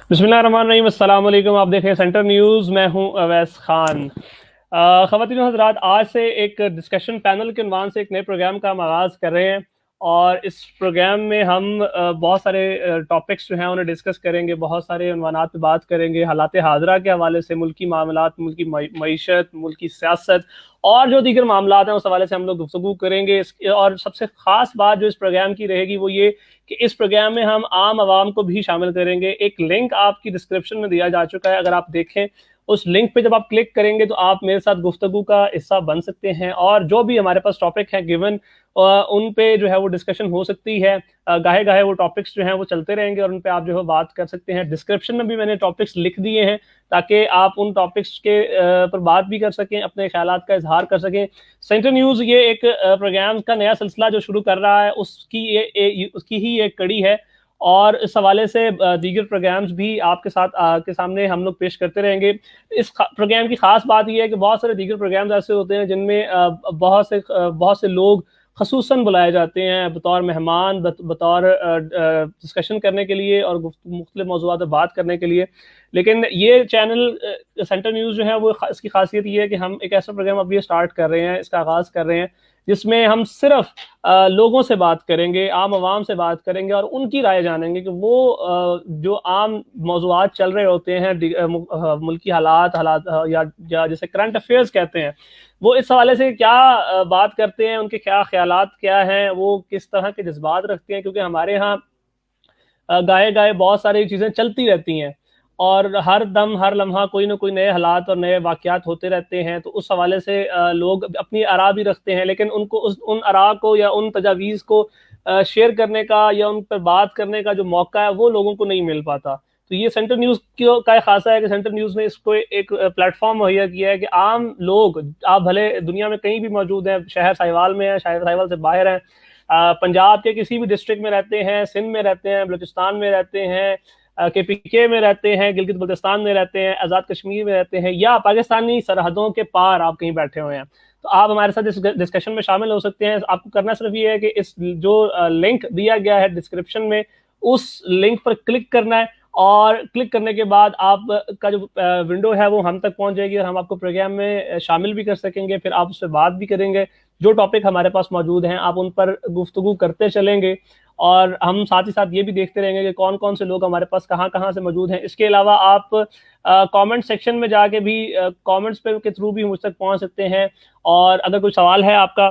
बिस्मिल्लाहिर्रहमानिर्रहीम, अस्सलाम वालेकुम। आप देख रहे हैं सेंटर न्यूज़। मैं हूं अवैस खान। ख़वातीन और हज़रात, आज से एक डिस्कशन पैनल के उन्वान से एक नए प्रोग्राम का हम आगाज़ कर रहे हैं और इस प्रोग्राम में हम बहुत सारे टॉपिक्स जो हैं उन्हें डिस्कस करेंगे। बहुत सारे उन्वानात पे बात करेंगे, हालात हाज़िरा के हवाले से, मुल्की मामलात, मुल्की मईशत, मुल्की सियासत और जो दीगर मामलात हैं उस हवाले से हम लोग गुफ्तगू करेंगे। और सबसे ख़ास बात जो इस प्रोग्राम की रहेगी वो ये कि इस प्रोग्राम में हम आम आवाम को भी शामिल करेंगे। एक लिंक आपकी डिस्क्रिप्शन में दिया जा चुका है, अगर आप देखें उस लिंक पे जब आप क्लिक करेंगे तो आप मेरे साथ गुफ्तगू का हिस्सा बन सकते हैं और जो भी हमारे पास टॉपिक है गिवन उन पे जो है वो डिस्कशन हो सकती है। गाहे गाहे वो टॉपिक्स जो हैं वो चलते रहेंगे और उन पे आप जो है बात कर सकते हैं। डिस्क्रिप्शन में भी मैंने टॉपिक्स लिख दिए हैं ताकि आप उन टॉपिक्स के पर बात भी कर सकें, अपने ख्यालात का इजहार कर सकें। सेंटर न्यूज़ ये एक प्रोग्राम का नया सिलसिला जो शुरू कर रहा है उसकी ही एक कड़ी है और इस हवाले से दीगर प्रोग्राम्स भी आपके साथ के सामने हम लोग पेश करते रहेंगे। इस प्रोग्राम की खास बात यह है कि बहुत सारे दीगर प्रोग्राम्स ऐसे होते हैं जिनमें बहुत से लोग खसूसन बुलाए जाते हैं बतौर मेहमान, बतौर डिस्कशन करने के लिए और मुख्तलिफ मौज़ूआत पर बात करने के लिए। लेकिन ये चैनल सेंटर न्यूज़ जो है वो इसकी खासियत ये है कि हम एक ऐसा प्रोग्राम अभी स्टार्ट कर रहे हैं, इसका आगाज़ कर रहे हैं जिसमें हम सिर्फ लोगों से बात करेंगे, आम आवाम से बात करेंगे और उनकी राय जानेंगे कि वो जो आम मौज़ूआत चल रहे होते हैं, मुल्की हालात हालात या जैसे करंट अफेयर्स कहते हैं, वो इस हवाले से क्या बात करते हैं, उनके क्या ख्यालात क्या हैं, वो किस तरह के जज्बात रखते हैं। क्योंकि हमारे यहाँ गाए गाए बहुत सारी चीज़ें चलती रहती हैं और हर दम हर लम्हा कोई ना कोई नए हालात और नए वाक़यात होते रहते हैं। तो उस हवाले से लोग अपनी आरा भी रखते हैं, लेकिन उनको उन आरा को या उन तजावीज़ को शेयर करने का या उन पर बात करने का जो मौका है वो लोगों को नहीं मिल पाता। तो ये सेंटर न्यूज़ का खासा है कि सेंटर न्यूज़ ने इसको एक प्लेटफॉर्म मुहैया किया है कि आम लोग, आप भले दुनिया में कहीं भी मौजूद हैं, शहर साहिवाल में है, शहर साहिवाल से बाहर हैं, पंजाब के किसी भी डिस्ट्रिक्ट में रहते हैं, सिंध में रहते हैं, बलूचिस्तान में रहते हैं, KPK में रहते हैं, गिलगित बल्तिस्तान में रहते हैं, आज़ाद कश्मीर में रहते हैं या पाकिस्तानी सरहदों के पार आप कहीं बैठे हुए हैं, तो आप हमारे साथ इस डिस्कशन में शामिल हो सकते हैं। आपको करना सिर्फ ये है कि इस जो लिंक दिया गया है डिस्क्रिप्शन में, उस लिंक पर क्लिक करना है और क्लिक करने के बाद आप का जो विंडो है वो हम तक पहुंच जाएगी और हम आपको प्रोग्राम में शामिल भी कर सकेंगे। फिर आप उससे बात भी करेंगे, जो टॉपिक हमारे पास मौजूद हैं आप उन पर गुफ्तगू करते चलेंगे और हम साथ ही साथ ये भी देखते रहेंगे कि कौन कौन से लोग हमारे पास कहाँ कहाँ से मौजूद हैं। इसके अलावा आप कमेंट सेक्शन में जाके भी कमेंट्स पे के थ्रू भी मुझ तक पहुँच सकते हैं और अगर कोई सवाल है आपका,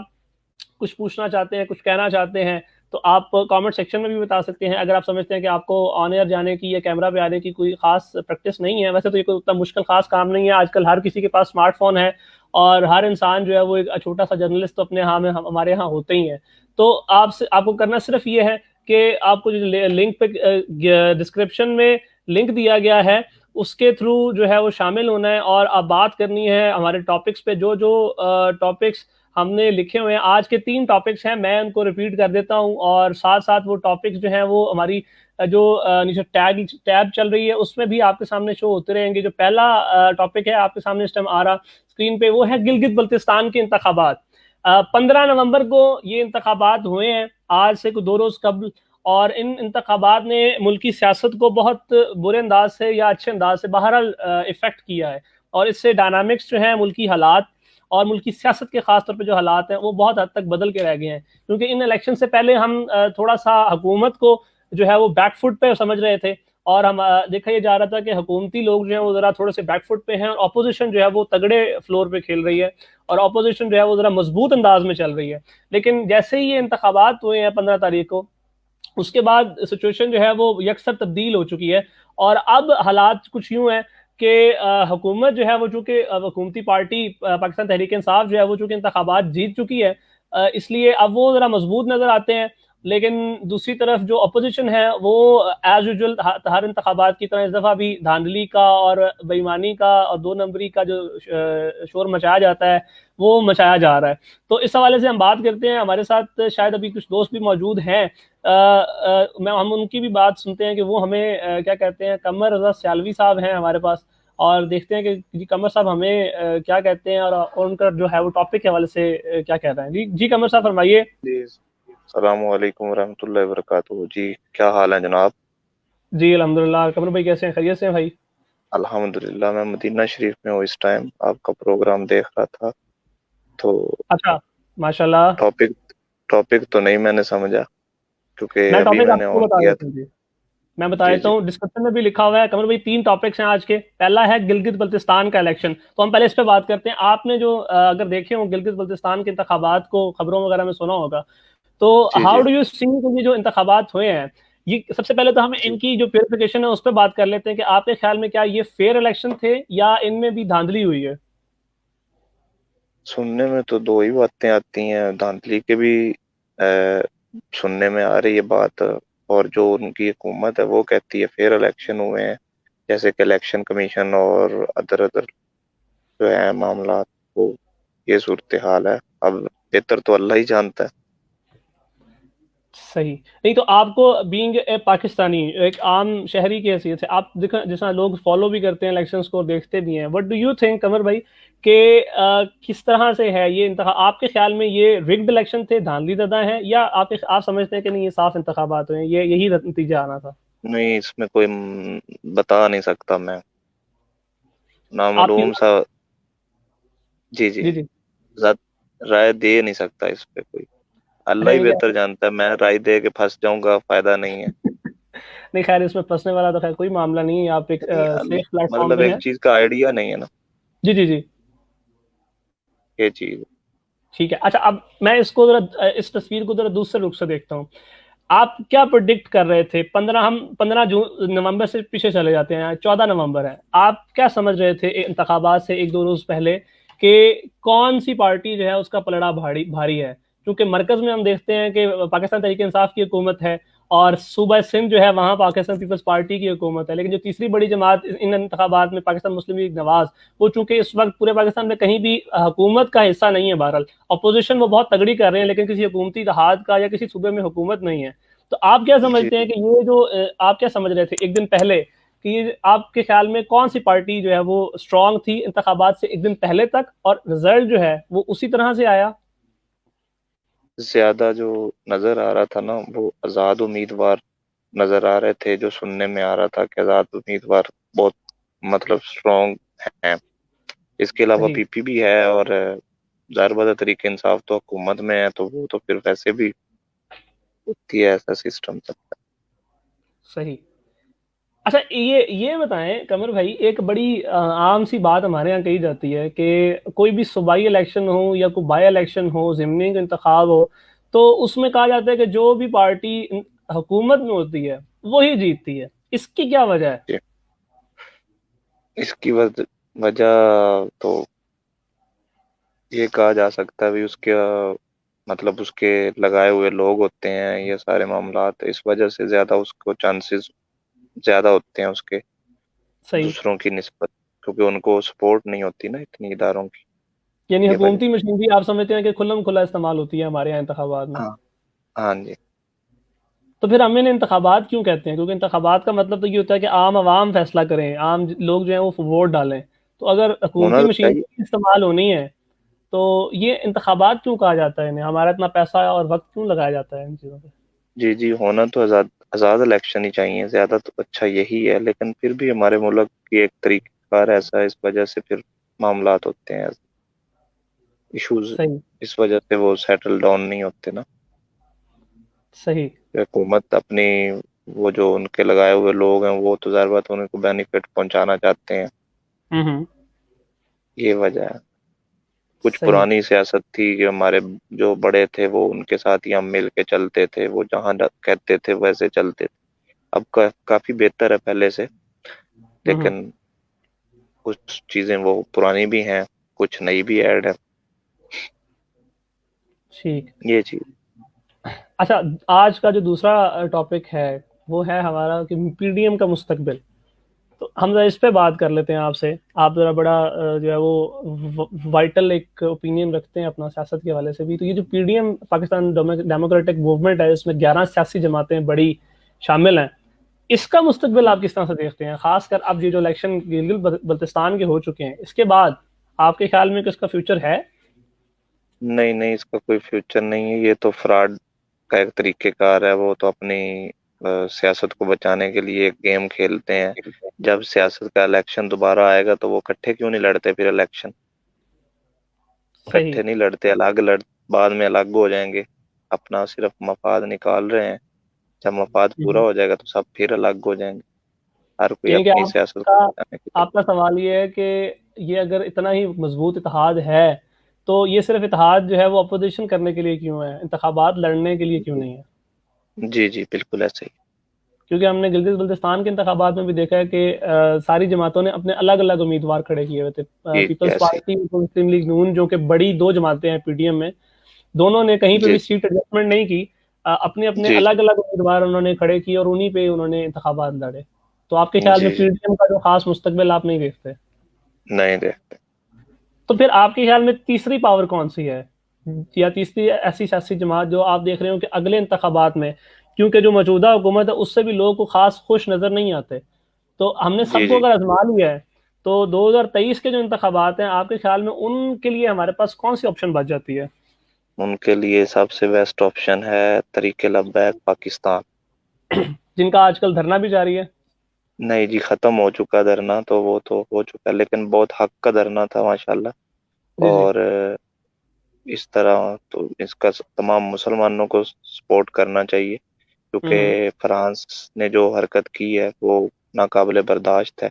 कुछ पूछना चाहते हैं, कुछ कहना चाहते हैं, तो आप कमेंट सेक्शन में भी बता सकते हैं। अगर आप समझते हैं कि आपको ऑन एयर जाने की या कैमरा पे आने की कोई खास प्रैक्टिस नहीं है, वैसे तो ये कोई उतना मुश्किल खास काम नहीं है, आजकल हर किसी के पास स्मार्टफोन है और हर इंसान जो है वो एक छोटा सा जर्नलिस्ट तो अपने यहाँ में हमारे यहाँ होते ही हैं। तो आपको करना सिर्फ ये है कि आपको जो लिंक पे डिस्क्रिप्शन में लिंक दिया गया है उसके थ्रू जो है वो शामिल होना है और आप बात करनी है हमारे टॉपिक्स पे। जो जो टॉपिक्स हमने लिखे हुए हैं, आज के 3 टॉपिक्स हैं, मैं उनको रिपीट कर देता हूं और साथ साथ वो टॉपिक्स जो हैं वो हमारी जो नीचे टैब चल रही है उसमें भी आपके सामने शो होते रहेंगे। जो पहला टॉपिक है आपके सामने इस टाइम आ रहा स्क्रीन पे, वो है गिलगित बल्तिस्तान के इंतखाबात। 15 नवंबर को ये इंतखाबात हुए हैं, आज से 2 रोज कबल, और इन इंतखाबात ने मुल्की सियासत को बहुत बुरे अंदाज से या अच्छे अंदाज से बहरहाल इफेक्ट किया है और इससे डायनामिक्स जो है मुल्की हालात और मुल्की सियासत के खास तौर पे जो हालात हैं वो बहुत हद तक बदल के रह गए हैं। क्योंकि इन इलेक्शन से पहले हम थोड़ा सा हुकूमत को जो है वो बैकफुट पे समझ रहे थे और हम देखा ये जा रहा था कि हुकूमती लोग जो है वो जरा थोड़े से बैकफुट पे हैं और अपोजिशन जो है वो तगड़े फ्लोर पे खेल रही है और अपोजिशन जो है वो जरा मजबूत अंदाज में चल रही है। लेकिन जैसे ही ये इंतखाबात हुए हैं 15 तारीख को, उसके बाद सिचुएशन जो है वो यकसर तब्दील हो चुकी है और अब हालात कुछ यूं है कि हुकूमत जो है वो चूंकि हुकूमती पार्टी पाकिस्तान तहरीक इंसाफ जो है वो चूंकि इंतखाबात जीत चुकी है, इसलिए अब वो ज़रा मजबूत नज़र आते हैं। लेकिन दूसरी तरफ जो अपोजिशन है वो एज यूजुअल हर इंतखाबात की तरह इस दफ़ा भी धांधली का और बेईमानी का और 2 नंबरी का जो शोर मचाया जाता है वो मचाया जा रहा है। तो इस हवाले से हम बात करते हैं। हमारे साथ शायद अभी कुछ दोस्त भी मौजूद हैं, हम उनकी भी बात सुनते हैं कि वो हमें क्या कहते हैं। कमर रजा सियालवी साहब हैं हमारे पास और देखते हैं कि जी कमर साहब हमें क्या कहते हैं और उनका जो है वो टॉपिक के हवाले से क्या कह रहे हैं। जी कमर साहब फरमाइए। जी, अस्सलामु अलैकुम रहमतुल्लाहि व बरकातुहू। जी, क्या हाल है जनाब? जी अल्हम्दुलिल्लाह। कमर भाई कैसे हैं, खैरियत से हैं भाई? अल्हम्दुलिल्लाह। मैं मदीना शरीफ में हूँ इस टाइम, आपका प्रोग्राम देख रहा था। तो अच्छा, माशाल्लाह। टॉपिक टॉपिक तो नहीं मैंने समझा, क्योंकि मैं अभी टॉपिक मैंने आपको ऑन बता किया देता था। हूँ जी। मैं बता जी देता जी। हूँ, डिस्क्रिप्शन में भी लिखा हुआ है कमर भाई। 3 टॉपिक्स हैं आज के। पहला है गिलगित बल्तिस्तान का इलेक्शन, तो हम पहले इस पे बात करते हैं। आपने जो अगर देखे हो गिलगित बल्तिस्तान के इंतखाबात को खबरों वगैरह में सुना होगा, तो जी how ji. Do you see ये जो इंतखाबात हुए हैं, ये सबसे पहले तो हम जी, इनकी जो प्योरिफिकेशन है उस पर बात कर लेते हैं कि आपके ख्याल में क्या ये फेयर इलेक्शन थे या इनमें भी धांधली हुई है? सुनने में तो दो ही बातें आती हैं, धांधली के भी सुनने में आ रही है बात। और जो उनकी हुकूमत है वो कहती है फेयर इलेक्शन हुए हैं, जैसे कि इलेक्शन कमीशन और अदर अदर जो है मामला। वो ये सूरत हाल है। अब बेहतर तो अल्लाह ही जानता है। सही। नहीं तो आपको बीइंग ए पाकिस्तानी, एक आम शहरी की हैसियत से, आप देखो जैसा लोग फॉलो भी करते हैं इलेक्शंस को, देखते भी हैं, व्हाट डू यू थिंक कमर भाई कि किस तरह से है ये इंतखा, आपके ख्याल में ये रिग्ड इलेक्शन थे, धांधली ज़दा है, या आप समझते हैं कि नहीं ये साफ इंतखाबात हुए हैं, ये यही नतीजा आना था? नहीं, इसमें कोई बता नहीं सकता मैं, आपकी नामालूम सा। जी जी। जी जी। राय दे नहीं सकता इस पे कोई। अच्छा, अल्लाह ही यानी बेहतर कि जानता है, मैं राय दे के फंस जाऊंगा, फायदा नहीं है। नहीं, खैर इसमें फंसने वाला तो खैर कोई मामला नहीं है, आप एक नहीं, सेफ प्लेटफॉर्म मतलब पे एक हैं। चीज का आइडिया नहीं है ना, जी जी जी। ये चीज। ठीक है। अच्छा, अब मैं इसको जरा इस तस्वीर को जरा दूसरे रुख से देखता हूँ। आप क्या प्रोडिक्ट कर रहे थे? 15 नवंबर से पीछे चले जाते हैं, 14 नवंबर है, आप क्या समझ रहे थे इंतखाबात से एक दो रोज पहले कि कौन सी पार्टी जो है उसका पलड़ा भारी भारी है? क्योंकि मरकज में हम देखते हैं कि पाकिस्तान तहरीक इंसाफ की हुकूमत है, और सूबा सिंध जो है वहाँ पाकिस्तान पीपल्स पार्टी की हुकूमत है, लेकिन जो तीसरी बड़ी जमात इन इंतखाबात में, पाकिस्तान मुस्लिम लीग नवाज, वो चूंकि इस वक्त पूरे पाकिस्तान में कहीं भी हुकूमत का हिस्सा नहीं है। बहरहाल अपोजिशन वो बहुत तगड़ी कर रहे हैं, लेकिन किसी हुकूमती इत्तेहाद का या किसी सूबे में हुकूमत नहीं है। तो आप क्या जी समझते हैं कि ये जो आप क्या समझ रहे थे एक दिन पहले कि ये आपके ख्याल में कौन सी पार्टी जो है वो स्ट्रांग थी इंतखाबात से एक दिन पहले तक, और रिजल्ट जो है वो उसी तरह से आया? ज्यादा जो नजर आ रहा था ना, वो आजाद उम्मीदवार नजर आ रहे थे। जो सुनने में आ रहा था कि आजाद उम्मीदवार बहुत मतलब स्ट्रॉन्ग है। इसके अलावा सही। पीपी भी है, और ज़ाहिर बात है तरीके इंसाफ तो हुकूमत में है, तो वो तो फिर वैसे भी होती है, ऐसा सिस्टम चलता सही। अच्छा, ये बताएं कमर भाई, एक बड़ी आम सी बात हमारे यहाँ कही जाती है कि कोई भी सूबाई इलेक्शन हो या कोई बाई इलेक्शन हो, ज़िमनी का इंतखाब हो, तो उसमें कहा जाता है कि जो भी पार्टी हुकूमत में होती है वही जीतती है। इसकी क्या वजह है? है। इसकी वजह तो ये कहा जा सकता है भी उसके मतलब उसके लगाए हुए लोग होते हैं, ये सारे मामलात इस वजह से ज्यादा उसको चांसेस ज्यादा होते हैं उसके सही। दूसरों की निस्बत, क्योंकि उनको सपोर्ट नहीं होती ना इतनी इदारों की। यानी ये वजह। हुकूमती मशीनरी आप समझते हैं कि खुल्लम खुला इस्तेमाल होती है हमारे यहाँ इंतखाबात में? हाँ। हाँ जी। तो फिर हम इन्हें इंतखाबात क्यों कहते हैं? क्योंकि इंतखाबात का मतलब तो ये होता है कि आम आवाम फैसला करें, आम लोग जो हैं वो वोट डालें। तो अगर होना हुकूमती तो मशीनरी चाहिए। की इस्तेमाल होनी है, तो ये इंतखाबात क्यों कहा जाता है इन्हें? हमारा इतना पैसा और वक्त क्यों लगाया जाता है इन चीज़ों पे? जी जी, होना तो आज़ाद आज़ाद इलेक्शन ही चाहिए, ज़्यादा तो अच्छा यही है। लेकिन फिर भी हमारे मुल्क की एक तरीक़ाकार ऐसा है, इस वजह से फिर मामलात होते हैं, इश्यूज, सही। इस वजह से वो सेटल डाउन नहीं होते ना। सही। हुकूमत अपनी, वो जो उनके लगाए हुए लोग हैं वो तो ज़ाहिर बात है उनको बेनिफिट पहुंचाना चाहते हैं। हम्म। ये वजह है। कुछ सही। पुरानी सियासत थी कि हमारे जो बड़े थे वो उनके साथ ही हम मिल के चलते थे, वो जहाँ कहते थे वैसे चलते थे। अब काफी बेहतर है पहले से, हम्म। लेकिन कुछ चीजें वो पुरानी भी हैं, कुछ नई भी ऐड है। ठीक। ये चीज। अच्छा, आज का जो दूसरा टॉपिक है वो है हमारा कि पीडीएम का मुस्तकबिल। तो हम जरा इस पे बात कर लेते हैं आपसे। आप जरा बड़ा जो है वो वाइटल एक ओपिनियन रखते हैं अपना सियासत के हवाले से भी। तो ये जो पीडीएम, पाकिस्तान डेमोक्रेटिक मूवमेंट है, इसमें 11 सियासी जमातें बड़ी शामिल हैं। इसका मुस्तकबिल आप किस तरह से देखते हैं? खासकर अब ये जो इलेक्शन गिलगित बल्तिस्तान के हो चुके हैं, इसके बाद आपके ख्याल में किसका फ्यूचर है? नहीं नहीं, इसका कोई फ्यूचर नहीं है, ये तो फ्रॉड का एक तरीकेकार है। वो तो अपनी सियासत को बचाने के लिए एक गेम खेलते हैं। जब सियासत का इलेक्शन दोबारा आएगा तो वो इकट्ठे क्यों नहीं लड़ते फिर इलेक्शन? सही। इकट्ठे नहीं लड़ते, अलग लड़ बाद में अलग हो जाएंगे। अपना सिर्फ मफाद निकाल रहे हैं। जब मफाद पूरा हम्म। हो जाएगा तो सब फिर अलग हो जाएंगे, हर कोई यानी कि अपनी सियासत को आपका बचाने के लिए। आपका सवाल ये है कि ये अगर इतना ही मजबूत इत्तेहाद है तो ये सिर्फ इत्तेहाद जो है वो अपोजिशन करने के लिए क्यों है, इंतखाबात लड़ने के लिए क्यों नहीं है? जी जी बिल्कुल ऐसे ही। क्योंकि हमने गिलगित बल्तिस्तान के इंतखाबात में भी देखा है कि सारी जमातों ने अपने अलग अलग उम्मीदवार खड़े किए हुए थे। जी जी पीपल्स ऐसे ही। पार्टी और मुस्लिम लीग नून, जो कि बड़ी दो जमातें हैं पीडीएम में, दोनों ने कहीं पे जी भी सीट एडजस्टमेंट नहीं की। अपने अपने जी जी अलग अलग उम्मीदवार उन्होंने खड़े किए और उन्हीं पे उन्होंने इंतखाबात लड़े। तो आपके ख्याल में जी जी पीडीएम का जो खास मुस्तकबिल आप नहीं देखते? नहीं देखते। तो फिर आपके ख्याल में तीसरी पावर कौन सी है, या तीसरी ऐसी सियासी जमात जो आप देख रहे हो कि अगले इंतखाबात में, क्योंकि जो मौजूदा हुकूमत है उससे भी लोगों को खास खुश नजर नहीं आते, तो हमने जी सबको जी अगर आजमा लिया है, तो 2023 के जो इंतखाबात हैं आपके ख्याल में उनके लिए हमारे पास कौन सी ऑप्शन बच जाती है? उनके लिए सबसे बेस्ट ऑप्शन है तरीके लब्बैक पाकिस्तान। जिनका आजकल धरना भी जारी है। नहीं जी, खत्म हो चुका धरना, तो वो तो हो चुका, लेकिन बहुत हक का धरना था माशाल्लाह। जी जी। और इस तरह तो इसका तमाम मुसलमानों को सपोर्ट करना चाहिए, हम्म। क्योंकि फ्रांस ने जो हरकत की है वो नाकाबिले बर्दाश्त है।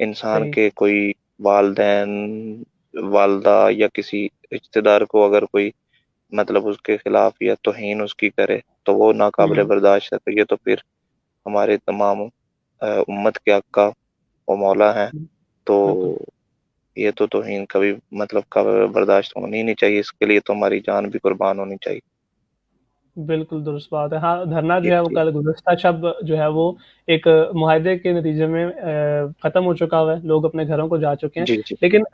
इंसान सही। के कोई वालदैन, वालदा या किसी रिश्तेदार को अगर कोई मतलब उसके खिलाफ या तौहीन उसकी करे तो वो नाकाबिले हम्म। बर्दाश्त है। तो ये तो फिर हमारे तमाम उम्मत के आका और मौला हैं। तो बिल्कुल। ये तो तौहीन कभी मतलब काबिल बर्दाश्त होनी ही नहीं चाहिए। इसके लिए तो हमारी जान भी कुर्बान होनी चाहिए। बिल्कुल दुरुस्त बात है। हाँ, धरना जो ये है वो चीज। कल गुज़श्ता शब जो है वो एक मुआहदे के नतीजे में ख़त्म हो चुका हुआ है, लोग अपने घरों को जा चुके हैं। जी जी लेकिन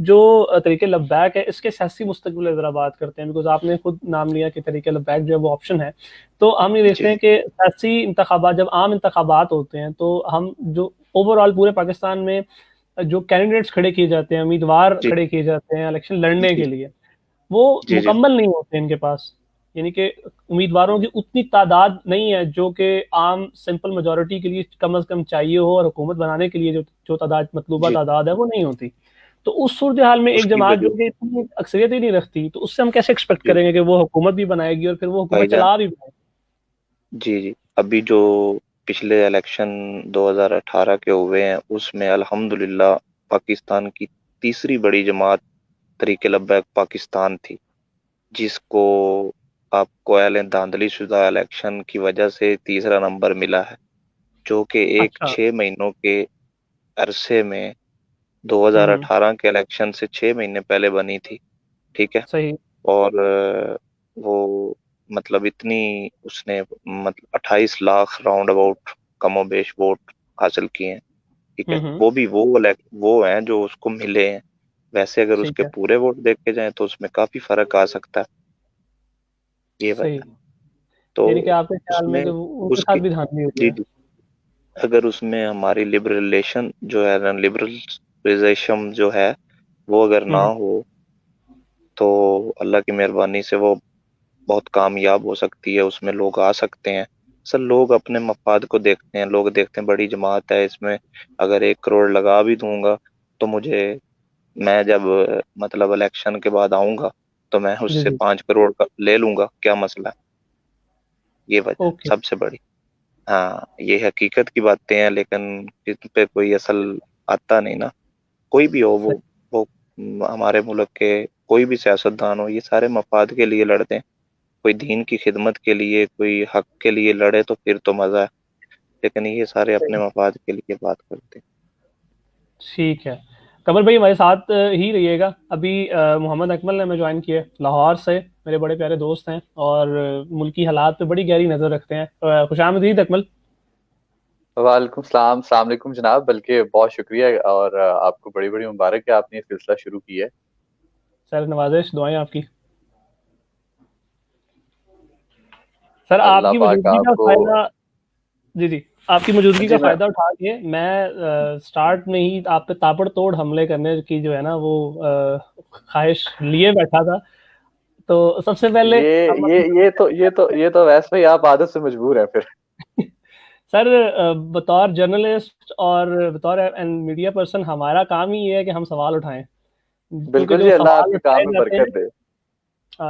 जो तरीके लब्बैक है इसके सियासी मुस्तकबिल ज़रा बात करते हैं, बिकॉज़ आपने खुद नाम लिया कि तरीके लब्बैक जो है वो ऑप्शन है। तो हम ये देखते जी हैं कि सियासी इंतखाबात, जब आम इंतखाबात होते हैं तो हम जो ओवरऑल पूरे पाकिस्तान में जो कैंडिडेट्स खड़े किए जाते हैं, उम्मीदवार जी खड़े किए जाते हैं इलेक्शन लड़ने जी के लिए, वो जी जी मुकम्मल नहीं होते इनके पास। यानी कि उम्मीदवारों की उतनी तादाद नहीं है जो कि आम सिंपल मेजोरिटी के लिए कम अज़ कम चाहिए हो, और हुकूमत बनाने के लिए जो जो तादाद, मतलूबा जी तादाद है, वो नहीं होती। तो उस सूरत हाल में एक उसकी जमात जो वजह। कि इतनी अक्सरियत ही नहीं रखती, तो उससे हम कैसे एक्सपेक्ट जी करेंगे कि वो हुकूमत भी बनाएगी और फिर वो हुकूमत भाईजान। चला भी पाएगी? जी जी। अभी जो पिछले इलेक्शन 2018 के हुए हैं उसमें अल्हम्दुलिल्लाह पाकिस्तान की तीसरी बड़ी जमात तरीके लब्बैक पाकिस्तान थी, जिसको आपको धांधली शुदा इलेक्शन की वजह से तीसरा नंबर मिला है, जो कि एक अच्छा। 6 महीनों के अरसे में हम्म। 2018 के इलेक्शन से 6 महीने पहले बनी थी। ठीक है। सही। और वो मतलब इतनी उसने मतलब 28 लाख राउंड अबाउट कमोबेश वोट हासिल किए हैं। ठीक है, हम्म। वो भी वो हैं जो उसको मिले हैं। वैसे अगर ठीक उसके है। पूरे वोट देखे जाएं तो उसमें काफी फर्क आ सकता है। ये सही। वजह। तो यानी कि आपके ख्याल में उसमें कि उनके साथ उसकी। भी धांधली हुई जी है? जी। अगर उसमें हमारी लिबरलेशन जो है ना, लिबरलिजेशन जो है वो अगर ना हम्म। हो तो अल्लाह की मेहरबानी से वो बहुत कामयाब हो सकती है, उसमें लोग आ सकते हैं। सर लोग अपने मफाद को देखते हैं, लोग देखते हैं बड़ी जमात है इसमें, अगर 1 करोड़ लगा भी दूंगा तो मुझे, मैं जब मतलब इलेक्शन के बाद आऊंगा तो मैं जी उससे जी। 5 करोड़ का ले लूंगा, क्या मसला है? ये वजह है ओके। सबसे बड़ी। हाँ ये हकीकत की बातें हैं, लेकिन इस पे कोई असल आता नहीं ना। कोई भी हो वो हमारे मुल्क के कोई भी सियासतदान हो, ये सारे मफाद के लिए लड़ते हैं। कोई दीन की खिदमत के लिए, कोई हक के लिए लड़े तो फिर तो मजा है, लेकिन ये सारे सही। अपने मफाद के लिए बात करते ठीक है। कमल भाई हमारे साथ ही रहिएगा। अभी मोहम्मद अकमल ने हमें ज्वाइन किया है लाहौर से, मेरे बड़े प्यारे दोस्त हैं और मुल्की हालात पे बड़ी गहरी नज़र रखते हैं। खुशामदीद अकमल। वालेकुम सलाम, सलाम अलैकुम जनाब। बल्कि बहुत शुक्रिया, और आपको बड़ी बड़ी मुबारक है, आपने ये सिलसिला शुरू किया है। सर नवाजिश, दुआएं आपकी। सर अल्लाह आपकी पाक मौजूदगी का आपको। फ़ायदा, जी जी, आपकी मौजूदगी का जी मैं। फ़ायदा उठा के मैं स्टार्ट में ही आप पे ताबड़तोड़ हमले करने की जो है ना वो ख्वाहिश लिए बैठा था। तो सबसे पहले ये हम ये ये तो वैसे ही आप आदत से मजबूर हैं फिर। सर बतौर जर्नलिस्ट और बतौर मीडिया पर्सन हमारा काम ही ये है कि हम सवाल उठाएं, क्योंकि बिल्कुल जो जी, अल्लाह सवाल आपके काम उठाए में जाते हैं, बरकत दे।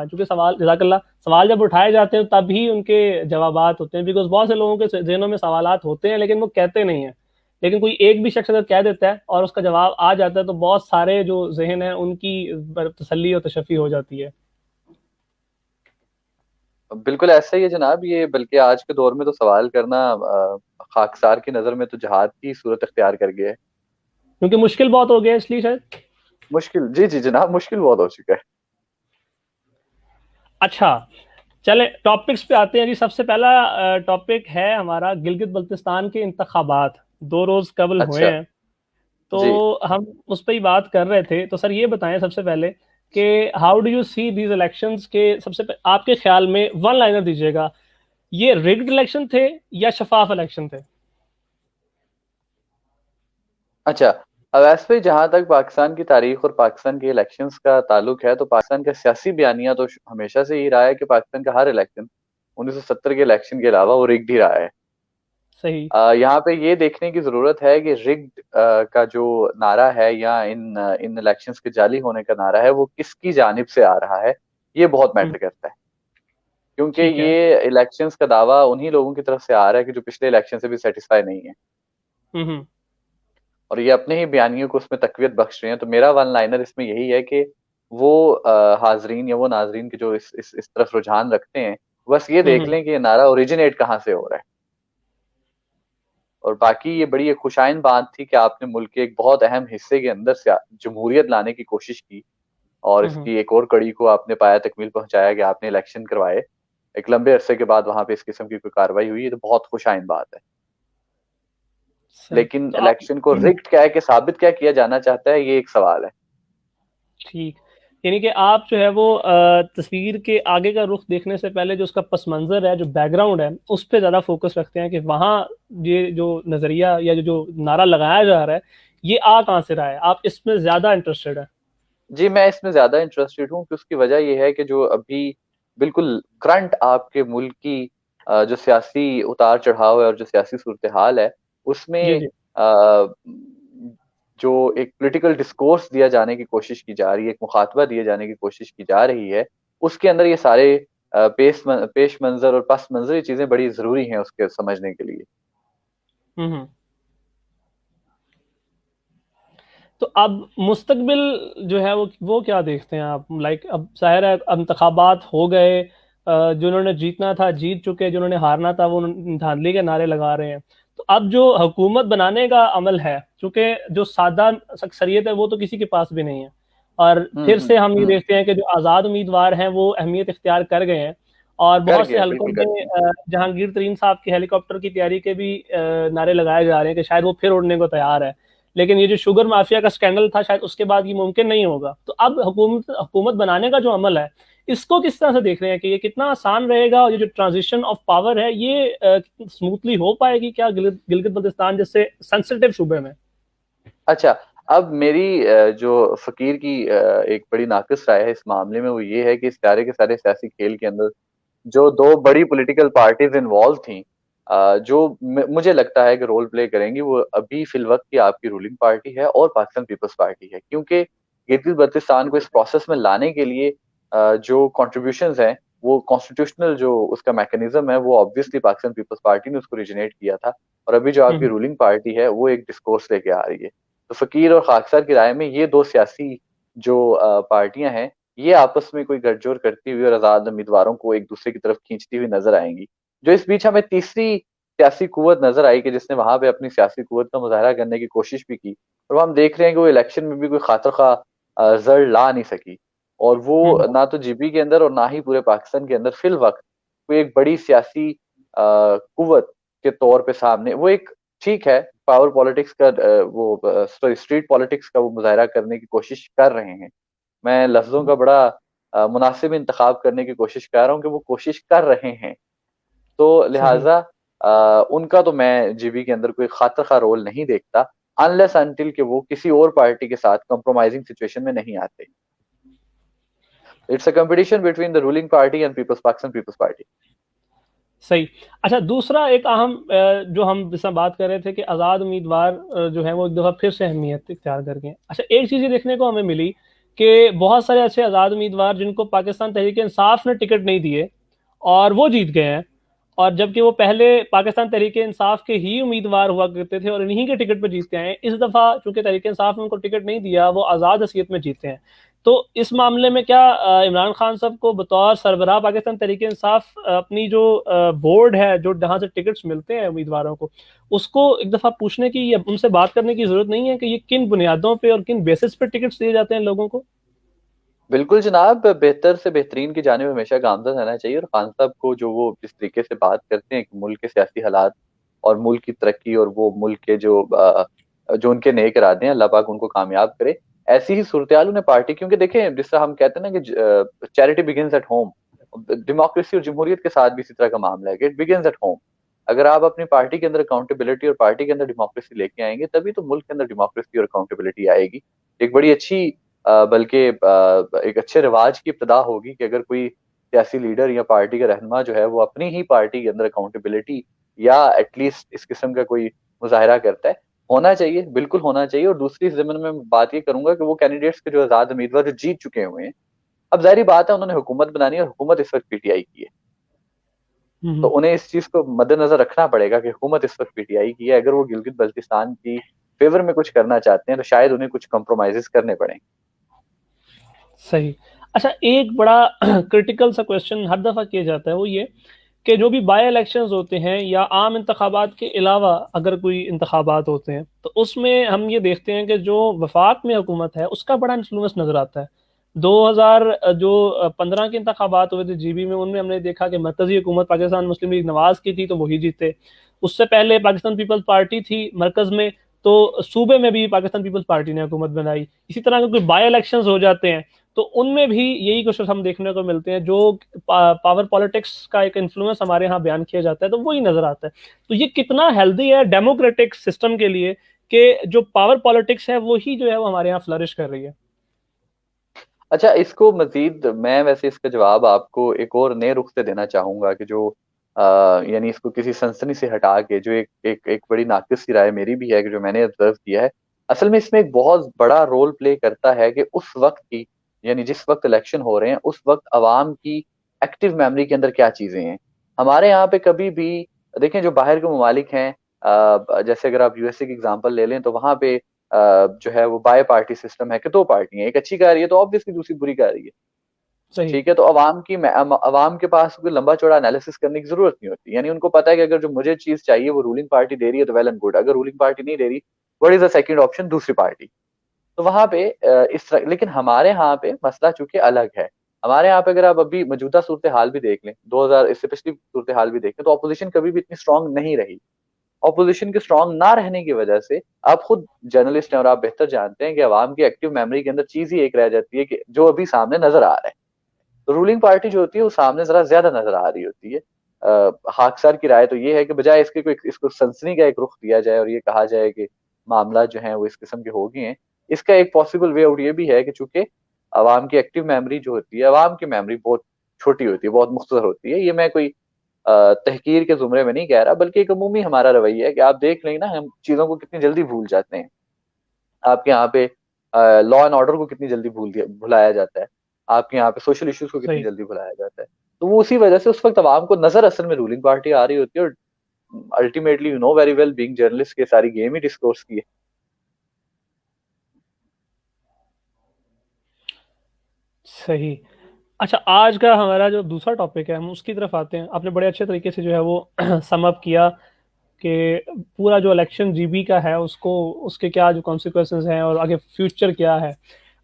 क्योंकि सवाल जज़ाकल्लाह, सवाल जब उठाए जाते हैं तभी उनके जवाबात होते हैं। बिकॉज बहुत से लोगों के जहनों में सवालात होते हैं लेकिन वो कहते नहीं हैं। लेकिन कोई एक भी शख्स अगर कह देता है और उसका जवाब आ जाता है तो बहुत सारे जो जहन है उनकी तसल्ली और तशफ़ी हो जाती है। बिल्कुल ऐसा ही है जनाब, ये बल्कि आज के दौर में तो सवाल करना खाकसार की नज़र में तो जहाद की सूरत इख्तियार कर गया है। क्योंकि मुश्किल बहुत हो गया इसलिए शायद। मुश्किल, जी जी जनाब, मुश्किल बहुत हो चुका है। अच्छा, चले टॉपिक्स पे आते हैं जी। सबसे पहला टॉपिक है हमारा गिलगित बल्तिस्तान के इंतखाबात, 2 रोज कबल हुए अच्छा हैं। तो जी। हम उस पर ही बात कर रहे थे। तो सर ये बताएं सबसे पहले कि how do you see these elections के, आपके ख्याल में वन लाइनर दीजिएगा, ये रिग्ड इलेक्शन थे या शफाफ इलेक्शन थे? अच्छा, अब वैसे जहां तक पाकिस्तान की तारीख और पाकिस्तान के इलेक्शंस का ताल्लुक है, तो पाकिस्तान का सियासी बयानिया तो हमेशा से ही रहा है कि पाकिस्तान का हर इलेक्शन 1970 के इलेक्शन के अलावा वो रिग्ड ही रहा है। सही। यहाँ पे ये देखने की जरूरत है कि रिग्ड का जो नारा है या इन इलेक्शंस के जाली होने का नारा है, वो किसकी जानिब से आ रहा है, ये बहुत हम्म, मैटर करता है। क्योंकि ठीक है। ये इलेक्शंस का दावा उन्हीं लोगों की तरफ से आ रहा है कि जो पिछले इलेक्शन से भी सेटिस्फाई नहीं है, हम्म। और ये अपने ही बयानियों को उसमें तकवीत बख्श रहे हैं। तो मेरा वन लाइनर इसमें यही है कि वो हाजरीन या वो नाजरीन के जो इस तरफ रुझान रखते हैं, बस ये देख हम्म। लें कि ये नारा ओरिजिनेट कहाँ से हो रहा है। और बाकी ये बड़ी एक खुशाइन बात थी कि आपने मुल्क के एक बहुत अहम हिस्से के अंदर से जमहूरियत लाने की कोशिश की, और हम्म। इसकी एक और कड़ी को आपने पाया तकमील पहुंचाया कि आपने इलेक्शन करवाए। एक लंबे अरसे के बाद वहां पे इस किस्म की कोई कार्रवाई हुई, ये तो बहुत खुशाइन बात है। सही। लेकिन तो आप इलेक्शन को रिग्ड क्या है कि साबित क्या किया जाना चाहता है, ये एक सवाल है। ठीक, यानी कि आप जो है वो तस्वीर के आगे का रुख देखने से पहले जो उसका पस मंज़र है, जो बैकग्राउंड है, उस पर ज़्यादा फोकस रखते हैं कि वहाँ ये जो नज़रिया या जो नारा लगाया जा रहा है ये आ कहाँ से रहा है। आप इसमें ज़्यादा इंटरेस्टेड है? जी, मैं इसमें ज्यादा इंटरेस्टेड हूँ कि उसकी वजह यह है कि जो अभी बिल्कुल करंट आपके मुल्क की जो सियासी उतार चढ़ाव है और जो सियासी सूरत हाल है, उसमें जी जी। जो एक पॉलिटिकल डिस्कोर्स दिया जाने की कोशिश की जा रही है, एक मुखातबा दिए जाने की कोशिश की जा रही है, उसके अंदर ये सारे पेश मंजर और पस मंजर, ये चीजें बड़ी जरूरी हैं उसके समझने के लिए। हम्म। तो अब मुस्तकबिल जो है वो क्या देखते हैं आप? लाइक अब जाहिर है अब इंतखाबात हो गए, जिन्होंने जीतना था जीत चुके, जिन्होंने हारना था वो धांधली के नारे लगा रहे हैं। तो अब जो हुकूमत बनाने का अमल है, चूंकि जो सादा अक्सरियत है वो तो किसी के पास भी नहीं है, और फिर से हम ये हम्म। देखते हैं कि जो आज़ाद उम्मीदवार हैं वो अहमियत इख्तियार कर गए हैं। और कर बहुत से गए, हलकों बिल्कुल कर में गए। जहांगीर तरीन साहब की हेलीकॉप्टर की तैयारी के भी नारे लगाए जा रहे हैं कि शायद वो फिर उड़ने को तैयार है। लेकिन ये जो शुगर माफिया का स्कैंडल था शायद उसके बाद ये मुमकिन नहीं होगा। तो अब हुकूमत हुकूमत बनाने का जो अमल है, इसको किस तरह से देख रहे हैं कि ये कितना आसान रहेगा, और ये जो ट्रांजिशन ऑफ पावर है ये स्मूथली हो पाएगी क्या गिलगित बल्तिस्तान जैसे सेंसिटिव सूबे में? अच्छा, अब मेरी जो फकीर की एक बड़ी नाक़िस राय है इस मामले में, वो ये है कि इस सारे के सारे सियासी खेल के अंदर जो दो बड़ी पॉलिटिकल पार्टीज इन्वॉल्व थी, जो मुझे लगता है कि रोल प्ले करेंगी, वो अभी फिल वक्त की आपकी रूलिंग पार्टी है और पाकिस्तान पीपल्स पार्टी है। क्योंकि गिलगित बल्तिस्तान को इस प्रोसेस में लाने के लिए जो कॉन्ट्रीब्यूशंस हैं, वो कॉन्स्टिट्यूशनल जो उसका मैकेनिज्म है, वो ऑब्वियसली पाकिस्तान पीपल्स पार्टी ने उसको ओरिजिनेट किया था। और अभी जो आपकी हम्म। रूलिंग पार्टी है, वो एक डिस्कोर्स लेके आ रही है। तो फकीर और खाकसर की राय में ये दो सियासी जो पार्टियां हैं, ये आपस में कोई गठजोड़ करती हुई और आजाद उम्मीदवारों को एक दूसरे की तरफ खींचती हुई नजर आएंगी। जो इस बीच हमें तीसरी सियासी कुव्वत नजर आई कि जिसने वहां पे अपनी सियासी कुव्वत का मुजाहरा करने की कोशिश भी की, और वो हम देख रहे हैं कि वो इलेक्शन में भी कोई खातर खा जड़ ला नहीं सकी। और वो हम्म। ना तो जीपी के अंदर और ना ही पूरे पाकिस्तान के अंदर फिल वक्त कोई एक बड़ी सियासी कुव्वत के तौर पे सामने, वो एक ठीक है पावर पॉलिटिक्स का वो सॉरी स्ट्रीट पॉलिटिक्स का वो मुजाहरा करने की कोशिश कर रहे हैं। मैं लफ्जों का बड़ा मुनासिब इंतखाब करने की कोशिश कर रहा हूँ कि वो कोशिश कर रहे हैं। तो सही। लिहाजा उनका तो मैं जीबी के अंदर कोई खातर खा रोल नहीं देखता, अनलेस अनटिल कि वो किसी और पार्टी के साथ कंप्रोमाइजिंग सिचुएशन में नहीं आते। It's a competition between the ruling party and peoples Pakistan Peoples Party. सही। अच्छा, दूसरा एक अहम जो हम जिसमें बात कर रहे थे कि आज़ाद उम्मीदवार जो है वो एक दफ़ा फिर से अहमियत इख्तियार कर गए। अच्छा, एक चीज़ ये देखने को हमें मिली कि बहुत सारे ऐसे आज़ाद उम्मीदवार जिनको पाकिस्तान तहरीक इंसाफ ने टिकट नहीं दिए और वो जीत गए हैं, और जबकि वो पहले पाकिस्तान तहरीक इंसाफ के ही उम्मीदवार हुआ करते थे और इन्हीं के टिकट पर जीतते आए हैं। इस दफ़ा चूंकि तहरीक इंसाफ ने उनको टिकट नहीं दिया, वो आज़ाद हसीयत में जीते हैं। तो इस मामले में क्या इमरान खान साहब को बतौर सरबराह पाकिस्तान तहरीक इंसाफ अपनी जो बोर्ड है, जो जहाँ से टिकट्स मिलते हैं उम्मीदवारों को, उसको एक दफ़ा पूछने की या उनसे बात करने की ज़रूरत नहीं है कि ये किन बुनियादों पे और किन बेसिस पे टिकट्स दिए जाते हैं लोगों को? बिल्कुल जनाब, बेहतर से बेहतरीन की जानिब हमेशा गामज़न रहना चाहिए। और खान साहब को जो वो जिस तरीके से बात करते हैं कि मुल्क के सियासी हालात और मुल्क की तरक्की और वो मुल्क के जो उनके नेक इरादे हैं, अल्लाह पाक उनको कामयाब करे। ऐसी ही सूरत-ए-हाल उन्हें पार्टी, क्योंकि देखें जिस तरह हम कहते हैं ना कि charity begins at home, democracy और जमहूरियत के साथ भी इसी तरह का मामला है कि इट बिगिन्स एट होम। अगर आप अपनी पार्टी के अंदर अकाउंटेबिलिटी और पार्टी के अंदर डेमोक्रेसी लेके आएंगे, तभी तो मुल्क के अंदर डेमोक्रेसी और अकाउंटेबिलिटी आएगी। एक बड़ी अच्छी बल्कि एक अच्छे रिवाज की इब्तिदा होगी कि अगर कोई सियासी लीडर या पार्टी का रहनुमा जो है वो अपनी ही पार्टी के अंदर अकाउंटेबिलिटी या एटलीस्ट इस किस्म का कोई मुजाहिरा करता है। होना चाहिए, बिल्कुल होना चाहिए। और दूसरी ज़मीन में बात ये करूंगा कि वो कैंडिडेट्स के जो आज़ाद उम्मीदवार जो जीत चुके हुए हैं, अब जाहिर बात है उन्होंने हुकूमत बनानी है और हुकूमत इस वक्त पीटीआई की है। तो उन्हें इस चीज को मद्देनजर रखना पड़ेगा कि हुकूमत इस वक्त पीटीआई की है। अगर वो गिलगित बल्तिस्तान की फेवर में कुछ करना चाहते हैं तो शायद उन्हें कुछ कॉम्प्रोमाइजेस करने पड़ेंगे। सही। अच्छा, एक बड़ा क्रिटिकल सा क्वेश्चन हर दफ़ा किया जाता है, वो ये कि जो भी बाई इलेक्शंस होते हैं या आम इंतखाबात के अलावा अगर कोई इंतखाबात होते हैं, तो उसमें हम ये देखते हैं कि जो वफाक में हुकूमत है उसका बड़ा इन्फ्लुएंस नज़र आता है। 2015 के इंतखाबात हुए थे जीबी में, उनमें हमने देखा कि मरकजी हुकूमत पाकिस्तान मुस्लिम लीग नवाज की थी तो वही जीते। उससे पहले पाकिस्तान पीपल्स पार्टी थी मरकज में, तो सूबे में भी पाकिस्तान पीपल्स पार्टी ने हुकूमत बनाई। इसी तरह के कोई बाई इलेक्शंस हो जाते हैं तो उनमें भी यही कुछ हम देखने को मिलते हैं, जो पावर पॉलिटिक्स का एक इन्फ्लुएंस हमारे यहाँ बयान किया जाता है तो वही नजर आता है। तो ये कितना हेल्दी है डेमोक्रेटिक सिस्टम के लिए कि जो पावर पॉलिटिक्स है वही जो है वो हमारे यहाँ फ्लरिश कर रही है? अच्छा, इसको मजीद मैं वैसे इसका जवाब आपको एक और नए रुख से देना चाहूंगा कि जो यानी इसको किसी सनसनी से हटा के जो एक बड़ी नाकिस सी राय मेरी भी है कि जो मैंने ऑब्जर्व किया है, असल में इसमें एक बहुत बड़ा रोल प्ले करता है कि उस वक्त की, यानी जिस वक्त इलेक्शन हो रहे हैं उस वक्त अवाम की एक्टिव मेमोरी के अंदर क्या चीजें हैं। हमारे यहाँ पे कभी भी देखें, जो बाहर के ममालिक हैं, जैसे अगर आप यूएसए की एग्जांपल ले लें तो वहां पे जो है वो बाय पार्टी सिस्टम है कि दो पार्टियां, एक अच्छी कर रही है तो ऑब्वियसली दूसरी बुरी कर रही है। सही। ठीक है, तो अवाम के पास कोई लंबा चौड़ा एनालिसिस करने की जरूरत नहीं होती। यानी उनको पता है कि अगर जो मुझे चीज चाहिए वो रूलिंग पार्टी दे रही है तो वेल एंड गुड, अगर रूलिंग पार्टी नहीं दे रही, what is the second option, दूसरी पार्टी। तो वहां पे इस तरह, लेकिन हमारे यहाँ पे मसला चूंकि अलग है। हमारे यहाँ पे अगर आप अभी मौजूदा सूरत हाल भी देख लें, 2000 इससे पिछली सूरत हाल भी देख लें, तो अपोजिशन कभी भी इतनी स्ट्रांग नहीं रही। ऑपोजिशन के स्ट्रांग ना रहने की वजह से, आप खुद जर्नलिस्ट हैं और आप बेहतर जानते हैं कि अवाम की एक्टिव मेमोरी के अंदर चीज ही एक रह जाती है कि जो अभी सामने नजर आ रहा है। तो रूलिंग पार्टी जो होती है वो सामने जरा ज्यादा नजर आ रही होती है। खाकसार की राय तो ये है कि बजाय इसके कोई इसको सनसनी का एक रुख दिया जाए और ये कहा जाए कि मामला जो है वो इस किस्म के हो गए हैं, इसका एक पॉसिबल वे आउट ये भी है कि चूंकि अवाम की एक्टिव मेमोरी जो होती है, अवाम की मेमोरी बहुत छोटी होती है, बहुत मुख्तसर होती है। ये मैं कोई तहकीर के जुमरे में नहीं कह रहा, बल्कि एक अमूमी हमारा रवैया है कि आप देख लें ना, हम चीजों को कितनी जल्दी भूल जाते हैं। आपके यहाँ पे लॉ एंड ऑर्डर को कितनी जल्दी भुलाया जाता है, आपके यहाँ पे सोशल इश्यूज को कितनी सही। जल्दी भुलाया जाता है। तो वो उसी वजह से उस वक्त आवाम को नजर असल में रूलिंग पार्टी आ रही होती है। और ultimately you know very well, being journalist, के सारी गेम ही डिस्कोर्स की है। सही। अच्छा, आज का हमारा जो दूसरा टॉपिक है हम उसकी तरफ आते हैं। आपने बड़े अच्छे तरीके से जो है वो सम अप किया कि पूरा जो इलेक्शन जीबी का है उसको, उसके क्या जो कॉन्सिक्वेंसेस हैं और आगे फ्यूचर क्या है।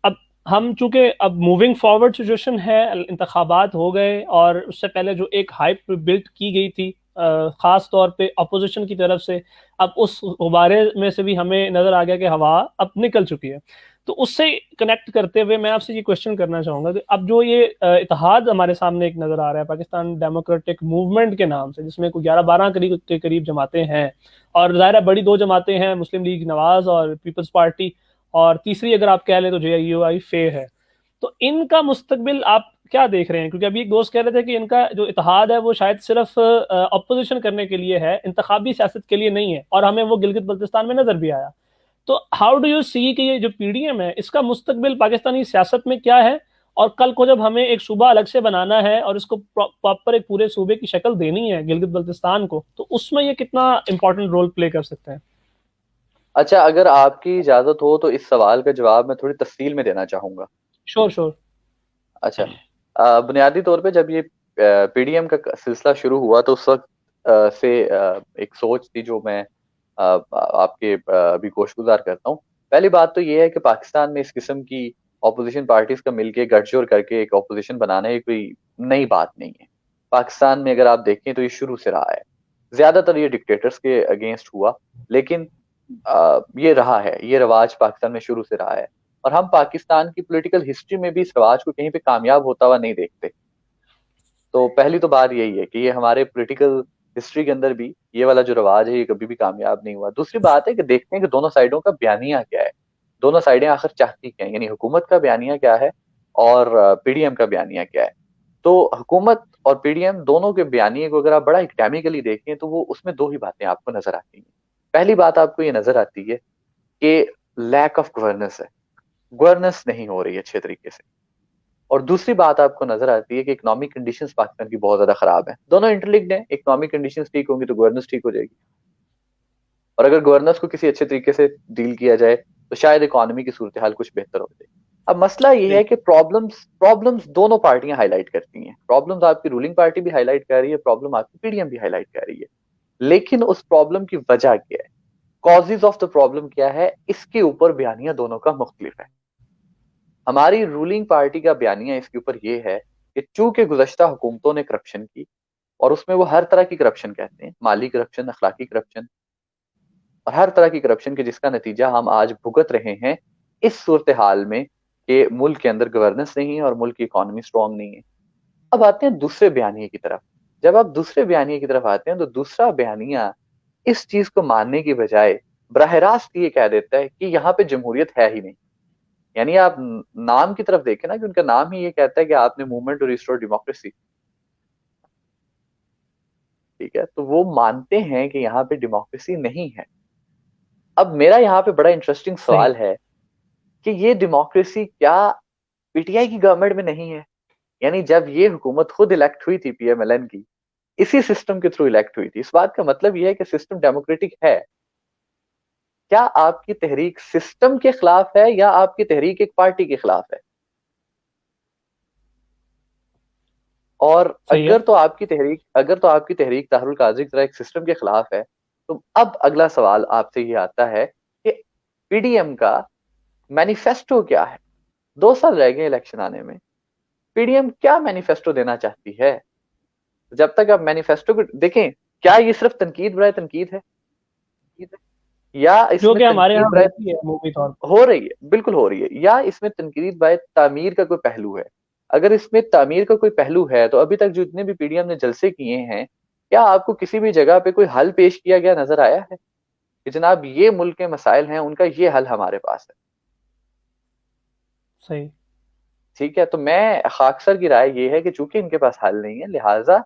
अब हम चूंकि अब मूविंग फॉरवर्ड सिचुएशन है, इंतखाबात हो गए और उससे पहले जो एक हाइप बिल्ट की गई थी ख़ास तौर पे अपोजिशन की तरफ से, अब उस गुब्बारे में से भी हमें नज़र आ गया कि हवा अब निकल चुकी है। तो उससे कनेक्ट करते हुए मैं आपसे ये क्वेश्चन करना चाहूँगा कि अब जो ये इत्तेहाद हमारे सामने एक नज़र आ रहा है पाकिस्तान डेमोक्रेटिक मूवमेंट के नाम से, जिसमें कोई 11-12 के करीब जमातें हैं, और ज़ाहिर है बड़ी दो जमातें हैं, मुस्लिम लीग नवाज और पीपल्स पार्टी, और तीसरी अगर आप कह लें तो JUI फे है। तो इनका मुस्तकबिल आप क्या देख रहे हैं? क्योंकि अभी एक दोस्त कह रहे थे कि इनका जो इत्तेहाद है वो शायद सिर्फ अपोजिशन करने के लिए है, इंतखाबी सियासत के लिए नहीं है, और हमें वो गिलगित बल्तिस्तान में नजर भी आया। तो हाउ डू यू सी कि ये जो पीडीएम है इसका मुस्तकबिल पाकिस्तानी सियासत में क्या है, और कल को जब हमें एक सूबा अलग से बनाना है और इसको प्रॉपर एक पूरे सूबे की शक्ल देनी है गिलगित बल्तिस्तान को, तो उसमें ये कितना इंपॉर्टेंट रोल प्ले कर सकते हैं? अच्छा, अगर आपकी इजाजत हो तो इस सवाल का जवाब मैं थोड़ी तफसील में देना चाहूंगा। Sure sure. अच्छा, बुनियादी तौर पे जब ये पीडीएम का सिलसिला शुरू हुआ तो उस वक्त से एक सोच थी जो मैं आपके अभी गोशगुजार करता हूँ। पहली बात तो ये है कि पाकिस्तान में इस किस्म की ऑपोजिशन पार्टीज का मिलके गठजोड़ करके एक ऑपोजिशन बनाना ये कोई नई बात नहीं है। पाकिस्तान में अगर आप देखें तो ये शुरू से रहा है। ज्यादातर ये डिक्टेटर्स के अगेंस्ट हुआ, लेकिन ये रहा है, ये रवाज पाकिस्तान में शुरू से रहा है। और हम पाकिस्तान की पॉलिटिकल हिस्ट्री में भी इस रवाज को कहीं पे कामयाब होता हुआ नहीं देखते। तो पहली तो बात यही है कि ये हमारे पॉलिटिकल हिस्ट्री के अंदर भी ये वाला जो रवाज है ये कभी भी कामयाब नहीं हुआ। दूसरी बात है कि देखते हैं कि दोनों साइडों का बयानिया क्या है, दोनों साइडें आखिर चाहती क्या है, यानी हुकूमत का बयानिया क्या है और पीडीएम का बयानिया क्या है। तो हुकूमत और पीडीएम दोनों के बयानिए को अगर आप बड़ा एकेडमिकली देखें तो वो उसमें दो ही बातें आपको नजर आती हैं। पहली बात आपको ये नजर आती है कि लैक ऑफ गवर्नेंस है, गवर्नेंस नहीं हो रही है अच्छे तरीके से। और दूसरी बात आपको नजर आती है कि इकोनॉमिक कंडीशंस पाकिस्तान की बहुत ज्यादा खराब है। दोनों इंटरलिंक्ड हैं, इकोनॉमिक कंडीशंस ठीक होंगी तो गवर्नेंस ठीक हो जाएगी, और अगर गवर्नेंस को किसी अच्छे तरीके से डील किया जाए तो शायद इकोनॉमी की सूरत हाल कुछ बेहतर हो जाए। अब मसला ये है कि प्रॉब्लम्स प्रॉब्लम्स दोनों पार्टियां हाईलाइट करती हैं। प्रॉब्लम्स आपकी रूलिंग पार्टी भी हाईलाइट कर रही है, प्रॉब्लम आपकी पीडीएम भी हाईलाइट कर रही है। लेकिन उस प्रॉब्लम की वजह क्या है, कॉजेज ऑफ द प्रॉब्लम क्या है, इसके ऊपर बयानिया दोनों का मुख्तलिफ है। हमारी रूलिंग पार्टी का बयानिया इसके ऊपर यह है कि चूंकि गुज़श्ता हुकूमतों ने करप्शन की, और उसमें वो हर तरह की करप्शन कहते हैं, माली करप्शन, अखलाकी करप्शन और हर तरह की करप्शन के जिसका नतीजा हम आज भुगत रहे हैं इस सूरत हाल में कि मुल्क के अंदर गवर्नेंस नहीं है और मुल्क की इकोनॉमी स्ट्रांग नहीं है। अब आते हैं दूसरे बयानिए की तरफ। जब आप दूसरे बयानिए की तरफ आते हैं तो दूसरा बयानिया इस चीज को मानने की बजाय बराह रास्त ये कह देता है कि यहाँ पे जमहूरियत है ही नहीं। यानी आप नाम की तरफ देखें ना कि उनका नाम ही ये कहता है कि आपने मूवमेंट टू रिस्टोर डेमोक्रेसी, ठीक है, तो वो मानते हैं कि यहाँ पे डेमोक्रेसी नहीं है। अब मेरा यहाँ पे बड़ा इंटरेस्टिंग सही। सवाल है कि ये डेमोक्रेसी क्या पीटीआई की गवर्नमेंट में नहीं है? यानी जब ये हुकूमत खुद इलेक्ट हुई थी पीएमएलएन की, इसी सिस्टम के थ्रू इलेक्ट हुई थी। इस बात का मतलब यह है कि सिस्टम डेमोक्रेटिक है। क्या आपकी तहरीक सिस्टम के खिलाफ है या आपकी तहरीक एक पार्टी के खिलाफ है? और सही है। अगर तो आपकी तहरीक ताहरुल काजी की तरह एक सिस्टम के खिलाफ है, तो अब अगला सवाल आपसे ये आता है कि पीडीएम का मैनिफेस्टो क्या है? 2 साल रह गए इलेक्शन आने में, पीडीएम क्या मैनिफेस्टो देना चाहती है? जब तक आप मैनिफेस्टो को देखें, क्या ये सिर्फ तनकीद बराए तनकीद है, या जो इसमें कि हमारे तनकीद यहाँ बराए होती है मूवी तौर पर। हो रही है? बिल्कुल हो रही है। या इसमें तनकीद बराए तामीर का कोई पहलू है? अगर इसमें तामीर का कोई पहलू है तो अभी तक जितने भी पीडीएम ने जलसे किए हैं, क्या आपको किसी भी जगह पे कोई हल पेश किया गया नजर आया है कि जनाब ये मुल्क के मसाइल हैं, उनका ये हल हमारे पास है? सही। ठीक है, तो मैं खाकसर की राय ये है कि चूंकि इनके पास हल नहीं है, लिहाजा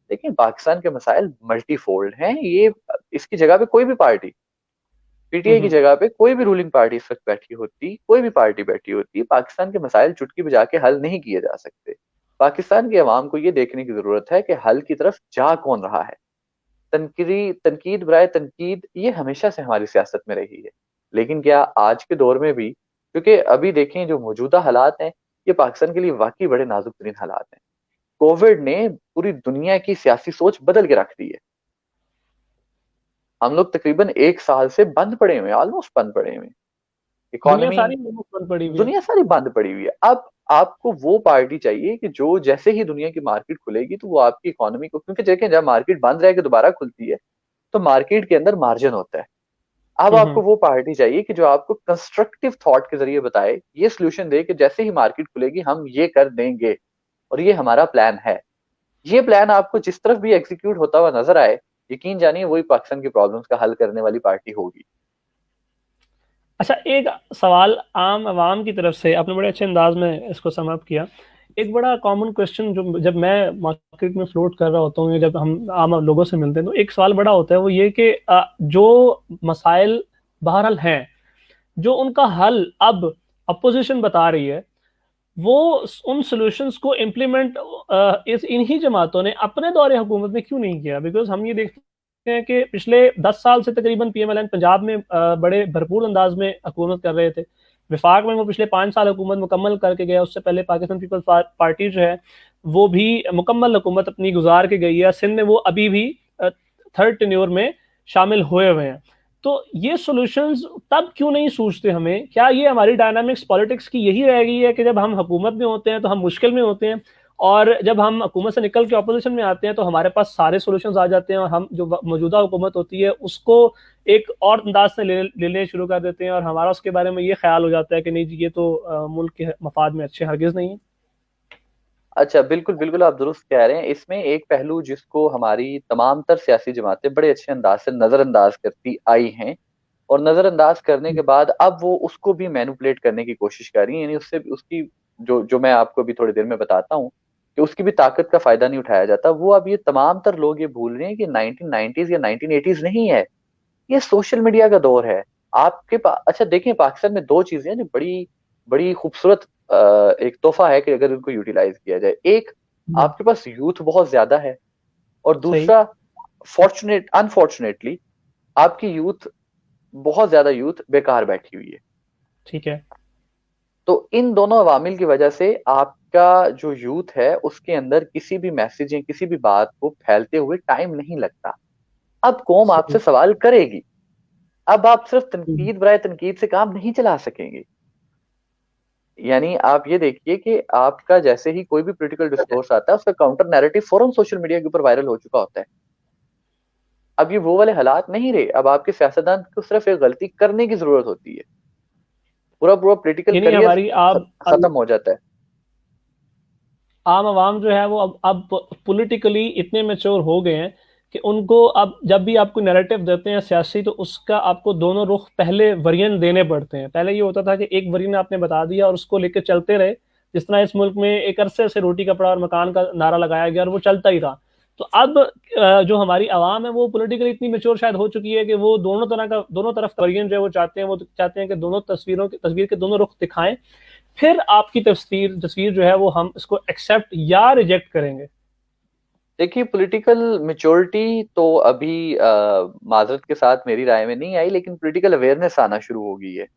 देखिए पाकिस्तान के मसाइल मल्टीफोल्ड हैं। ये इसकी जगह पे कोई भी पार्टी, पीटीआई की हम्म। जगह पे कोई भी रूलिंग पार्टी इस वक्त बैठी होती, कोई भी पार्टी बैठी होती, पाकिस्तान के मसाइल चुटकी बजा के हल नहीं किए जा सकते। पाकिस्तान की आवाम को ये देखने की जरूरत है कि हल की तरफ जा कौन रहा है। तनकीद बराए तनकीद ये हमेशा से हमारी सियासत में रही है, लेकिन क्या आज के दौर में भी? क्योंकि अभी देखें जो मौजूदा हालात हैं, ये पाकिस्तान के लिए वाकई बड़े नाजुक तरीन हालात हैं। कोविड ने पूरी दुनिया की सियासी सोच बदल के रख दी है। हम लोग तकरीबन 1 साल से बंद पड़े हुए हैं, ऑलमोस्ट बंद पड़े हुए हैं। दुनिया इकोनॉमी, सारी बंद पड़ी हुई है। दुनिया सारी बंद पड़ी हुई है। अब आपको वो पार्टी चाहिए कि जो जैसे ही दुनिया की मार्केट खुलेगी तो वो आपकी इकोनॉमी को, क्योंकि देखें जब मार्केट बंद रह के दोबारा खुलती है तो मार्केट के अंदर मार्जिन होता है। अब हम्म। आपको वो पार्टी चाहिए कि जो आपको कंस्ट्रक्टिव थॉट के जरिए बताए, ये सोल्यूशन दे कि जैसे ही मार्केट खुलेगी हम ये कर देंगे और ये हमारा प्लान है। ये प्लान आपको जिस तरफ भी एग्जीक्यूट होता हुआ नजर आए, यकीन जानिए वही पाकिस्तान की प्रॉब्लम्स का हल करने वाली पार्टी होगी। अच्छा, एक सवाल आम आवाम की तरफ से आपने बड़े अच्छे अंदाज में इसको समअप किया एक बड़ा कॉमन क्वेश्चन जो जब मैं मार्केट में फ्लोट कर रहा होता हूँ, जब हम आम लोगों से मिलते हैं, तो एक सवाल बड़ा होता है, वो ये कि जो मसाइल बहरहाल हैं, जो उनका हल अब अपोजिशन बता रही है, वो उन सॉल्यूशंस को इम्प्लीमेंट इस इन्हीं जमातों ने अपने दौरे हुकूमत में क्यों नहीं किया? बिकॉज हम ये देखते हैं कि पिछले 10 साल से तकरीबन पीएमएलएन पंजाब में बड़े भरपूर अंदाज में हुकूमत कर रहे थे। विफाक में वो पिछले 5 साल हुकूमत मुकम्मल करके गया। उससे पहले पाकिस्तान पीपल्स पार्टी जो है वो भी मुकम्मल हुकूमत अपनी गुजार के गई है। सिंध में वो अभी भी थर्ड टेन्योर में शामिल हुए हुए हैं। तो ये सॉल्यूशंस तब क्यों नहीं सूझते हमें? क्या ये हमारी डायनामिक्स पॉलिटिक्स की यही रह गई है कि जब हम हुकूमत में होते हैं तो हम मुश्किल में होते हैं, और जब हम हुकूमत से निकल के ऑपोजिशन में आते हैं तो हमारे पास सारे सॉल्यूशंस आ जाते हैं, और हम जो मौजूदा हुकूमत होती है उसको एक और अंदाज से लेने शुरू कर देते हैं, और हमारा उसके बारे में ये ख्याल हो जाता है कि नहीं जी, ये तो मुल्क के मफाद में अच्छे हरगिज नहीं है। अच्छा, बिल्कुल बिल्कुल, आप दुरुस्त कह रहे हैं। इसमें एक पहलू जिसको हमारी तमाम तर सियासी जमातें बड़े अच्छे अंदाज से नजरअंदाज करती आई हैं, और नजरअंदाज करने के बाद अब वो उसको भी मैनिपुलेट करने की कोशिश कर रही है, यानी उससे उसकी जो जो मैं आपको अभी थोड़ी देर में बताता हूँ कि उसकी भी ताकत का फायदा नहीं उठाया जाता। वो अब ये तमाम तर लोग ये भूल रहे हैं कि 1990s या 1980s नहीं है, ये सोशल मीडिया का दौर है। आपके पास, अच्छा देखें, पाकिस्तान में दो चीजें हैं जो बड़ी बड़ी खूबसूरत एक तोहफा है कि अगर इनको यूटिलाइज किया जाए। एक, आपके पास यूथ बहुत ज्यादा है, और सही। दूसरा, अनफॉर्चुनेटली आपकी यूथ, बहुत ज्यादा यूथ बेकार बैठी हुई है। ठीक है। तो इन दोनों अवामिल की वजह से आपका जो यूथ है उसके अंदर किसी भी मैसेज या किसी भी बात को फैलते हुए टाइम नहीं लगता। अब कौम आपसे सही। सवाल करेगी, अब आप सिर्फ तनकीद बराए तनकीद से काम नहीं चला सकेंगे। यानी आप ये देखिए कि आपका जैसे ही कोई भी पॉलिटिकल डिस्कोर्स आता है उसका काउंटर नैरेटिव फौरन सोशल मीडिया के ऊपर वायरल हो चुका होता है। अब ये वो वाले हालात नहीं रहे, अब आपके सियासतदान को सिर्फ एक गलती करने की जरूरत होती है, पूरा पूरा पॉलिटिकल यानी करियर हमारी आप खत्म हो जाता है। आम आवाम जो है वो अब पॉलिटिकली इतने मेच्योर हो गए हैं कि उनको अब जब भी आपको नैरेटिव देते हैं सियासी, तो उसका आपको दोनों रुख पहले वेरिएंट देने पड़ते हैं। पहले ये होता था कि एक वेरिएंट आपने बता दिया और उसको लेकर चलते रहे, जिस तरह इस मुल्क में एक अरसे से रोटी कपड़ा और मकान का नारा लगाया गया और वो चलता ही रहा। तो अब जो हमारी आवाम है वो पॉलिटिकली इतनी मेच्योर शायद हो चुकी है कि वो दोनों तरफ वेरिएंट जो है वो चाहते हैं। वो चाहते हैं कि दोनों तस्वीर के दोनों रुख दिखाएं, फिर आपकी तस्वीर जो है वो हम इसको एक्सेप्ट या रिजेक्ट करेंगे। देखिए, पॉलिटिकल मेच्योरिटी तो अभी माजरत के साथ मेरी राय में नहीं आई, लेकिन पॉलिटिकल अवेयरनेस आना शुरू हो गई है।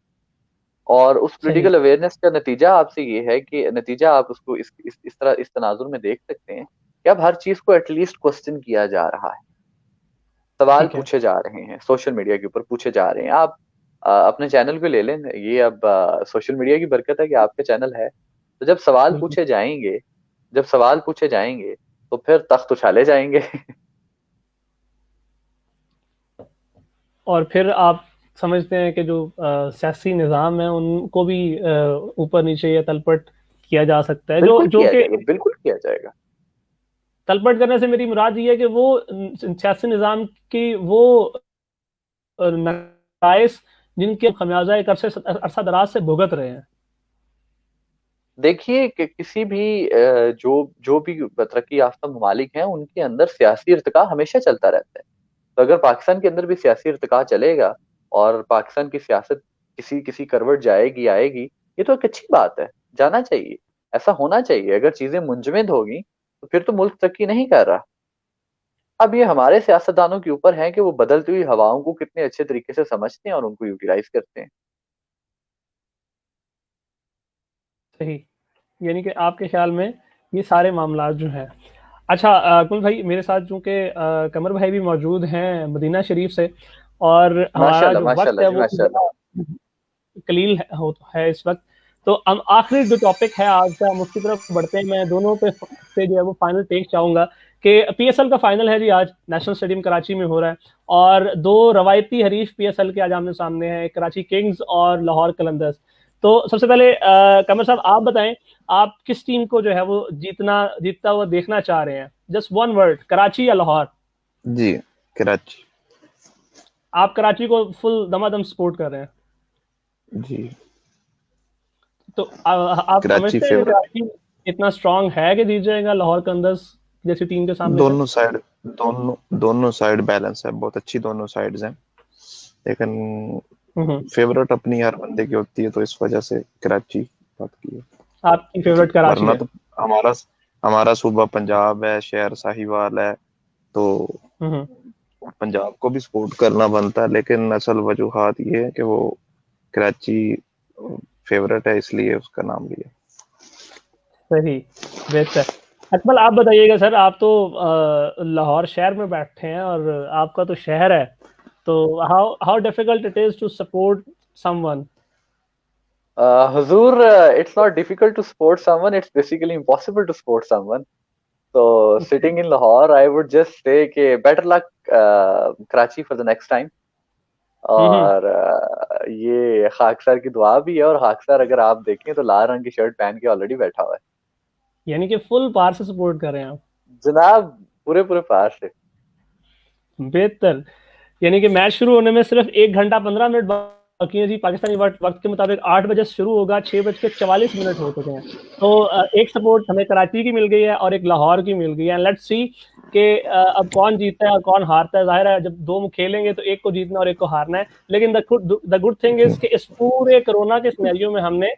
और उस सही। पॉलिटिकल अवेयरनेस का नतीजा आपसे ये है कि नतीजा आप उसको इस तरह इस तनाजुर में देख सकते हैं कि अब हर चीज को एटलीस्ट क्वेश्चन किया जा रहा है, सवाल ठीक है। पूछे जा रहे हैं, सोशल मीडिया के ऊपर पूछे जा रहे हैं। आप अपने चैनल को ले लें, ये अब सोशल मीडिया की बरकत है कि आपका चैनल है। तो जब सवाल बिल्कुल। पूछे जाएंगे, जब सवाल पूछे जाएंगे तो फिर तख्त उछाले जाएंगे। और फिर आप समझते हैं कि जो सियासी निज़ाम है उनको भी ऊपर नीचे या तलपट किया जा सकता है, जो बिल्कुल जो किया कि जाएगा, बिल्कुल किया जाएगा। तलपट करने से मेरी मुराद ये है कि वो सियासी निज़ाम की वो नकाइस जिनके खमियाजा एक अरसा दराज से भुगत रहे हैं। देखिए कि किसी भी जो जो भी तरक्की याफ्ता ममालिक हैं उनके अंदर सियासी इर्तिका हमेशा चलता रहता है। तो अगर पाकिस्तान के अंदर भी सियासी इर्तिका चलेगा और पाकिस्तान की सियासत किसी किसी करवट जाएगी आएगी, ये तो एक अच्छी बात है, जाना चाहिए, ऐसा होना चाहिए। अगर चीजें मुंजमद होगी तो फिर तो मुल्क तरक्की नहीं कर रहा। अब ये हमारे सियासतदानों के ऊपर है कि वो बदलती हुई हवाओं को कितने अच्छे तरीके से समझते हैं और उनको यूटिलाइज करते हैं। सही। यानी कि आपके ख्याल में ये सारे मामला जो हैं। अच्छा, कुल भाई मेरे साथ चूंकि कमर भाई भी मौजूद हैं मदीना शरीफ से, और हमारा माशाल्लाह जो वक्त माशाल्लाह है जी, वो माशाल्लाह। कलील है इस वक्त। तो हम आखिरी जो टॉपिक है आज का, हम उसकी तरफ बढ़ते हैं। मैं दोनों पे जो है वो फाइनल टेक चाहूंगा कि पीएसएल का फाइनल है जी, आज नेशनल स्टेडियम कराची में हो रहा है, और दो रवायती हरीफ पीएसएल के आज आमने सामने हैं, कराची किंग्स और लाहौर कलंदर्स। तो सबसे पहले कमर साहब आप बताएं, आप किस टीम को जो है वो जीतता हुआ देखना चाह रहे हैं? जस्ट वन वर्ड, कराची या लाहौर? जी, कराची। आप कराची को फुल दमादम सपोर्ट कर रहे हैं? जी, तो आप कराची समझते हैं कि फेवरेट। कराची इतना स्ट्रांग है कि जीत जाएगा लाहौर कंदर्स जैसी टीम के सामने से? दोनों साइड बैलेंस है, बहुत अच्छी दोनों साइड्स हैं, लेकिन हम्म। फेवरेट अपनी हर बंदे की होती है, तो इस वजह से कराची बात की है। आपकी फेवरेट कराची वरना है? तो हमारा हमारा सूबा पंजाब है, शहर साहिवाल है, तो हम्म। पंजाब को भी सपोर्ट करना बनता है, लेकिन असल वजूहात ये है कि वो कराची फेवरेट है, इसलिए उसका नाम लिया। सही, बेहतर। अकमल आप बताइएगा सर, आप तो लाहौर शहर में बैठे हैं और आपका तो शहर है, तो how how difficult it is to support someone? Hazur, it's not difficult to support someone. It's basically impossible to support someone. So sitting in Lahore, I would just say कि better luck Karachi for the next time. और ये खाकसार की दुआ भी है, और खाकसार अगर आप देखें तो लाल रंग की शर्ट पहन के ऑलरेडी बैठा हुआ है। यानी कि फुल पार से सपोर्ट कर रहे हैं आप? जनाब पूरे पूरे पार से। बेहतर। यानी कि मैच शुरू होने में सिर्फ 1 घंटा 15 मिनट बाकी है जी। पाकिस्तानी वक्त के मुताबिक 8 बजे शुरू होगा, 6:44 हो चुके हैं। तो एक सपोर्ट हमें कराची की मिल गई है और एक लाहौर की मिल गई है। लेट्स सी कि अब कौन जीतता है और कौन हारता है। जाहिर है जब दो खेलेंगे तो एक को जीतना और एक को हारना है, लेकिन द गुड थिंग इज कि इस पूरे कोरोना के सिनेरियो में हमने